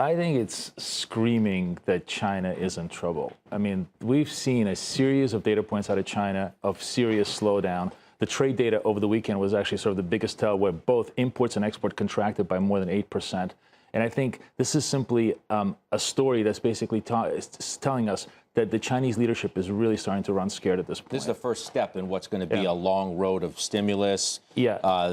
I think it's screaming that China is in trouble. I mean, we've seen a series of data points out of China of serious slowdown. The trade data over the weekend was actually sort of the biggest tell, where both imports and export contracted by more than 8%. And I think this is simply a story that's basically telling us that the Chinese leadership is really starting to run scared at this point. This is the first step in what's going to be a long road of stimulus, the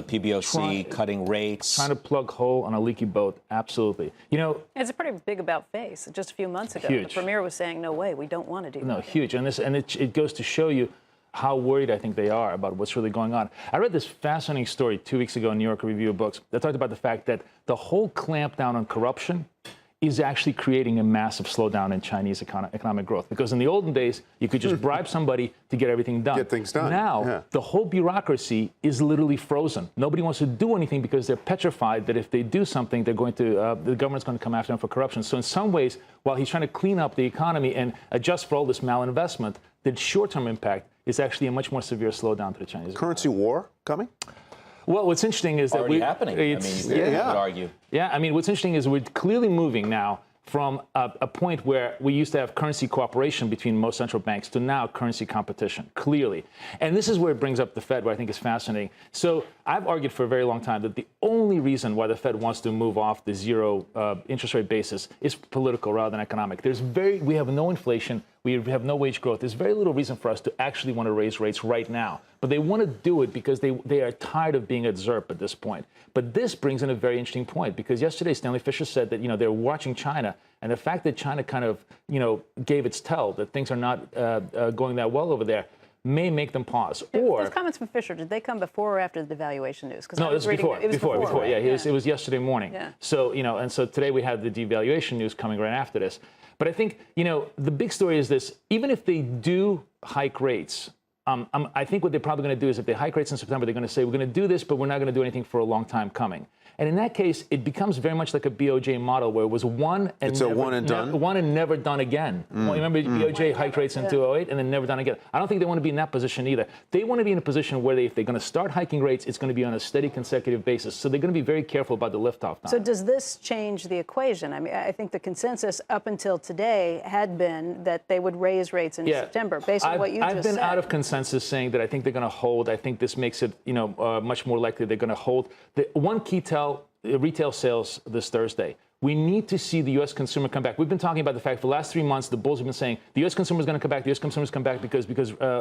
PBOC cutting rates. Trying to plug hole on a leaky boat, absolutely. You know, it's a pretty big about face. Just a few months ago, huge. The premier was saying, no way, we don't want to do that. No, huge. And it goes to show you how worried I think they are about what's really going on. I read this fascinating story 2 weeks ago in New York Review of Books that talked about the fact that the whole clampdown on corruption is actually creating a massive slowdown in Chinese economic growth. Because in the olden days, you could just bribe somebody to get everything done. Get things done. Now, the whole bureaucracy is literally frozen. Nobody wants to do anything because they're petrified that if they do something, they're going to, the government's going to come after them for corruption. So in some ways, while he's trying to clean up the economy and adjust for all this malinvestment, the short-term impact is actually a much more severe slowdown to the Chinese economy. Currency war coming? Well, what's interesting is that already happening. I mean, you could argue. Yeah, I mean, what's interesting is we're clearly moving now from a point where we used to have currency cooperation between most central banks to now currency competition, clearly. And this is where it brings up the Fed, where I think is fascinating. So I've argued for a very long time that the only reason why the Fed wants to move off the zero interest rate basis is political rather than economic. We have no inflation. We have no wage growth. There's very little reason for us to actually want to raise rates right now. But they want to do it because they are tired of being at ZERP at this point. But this brings in a very interesting point, because yesterday Stanley Fischer said that, they're watching China, and the fact that China kind of, gave its tell that things are not going that well over there may make them pause. Or those comments from Fischer, did they come before or after the devaluation news? No, it was before. Right? Yeah, it was yesterday morning. Yeah. So, and so today we had the devaluation news coming right after this. But I think, the big story is this: even if they do hike rates, I think what they're probably going to do is, if they hike rates in September, they're going to say, we're going to do this, but we're not going to do anything for a long time coming. And in that case, it becomes very much like a BOJ model, where it was one and never done again. Well, remember, BOJ hiked rates in 2008 and then never done again. I don't think they want to be in that position either. They want to be in a position where if they're going to start hiking rates, it's going to be on a steady consecutive basis. So they're going to be very careful about the liftoff time. So does this change the equation? I mean, I think the consensus up until today had been that they would raise rates in September, based on what you just said. I've been out of consensus saying that I think they're going to hold. I think this makes it, much more likely they're going to hold. The one key tell: retail sales this Thursday. We need to see the U.S. consumer come back. We've been talking about the fact for the last 3 months, the bulls have been saying the U.S. consumer is going to come back. The U.S. consumers come back because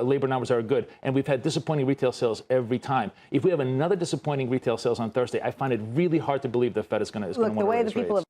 labor numbers are good. And we've had disappointing retail sales every time. If we have another disappointing retail sales on Thursday, I find it really hard to believe the Fed is going to want to raise rates.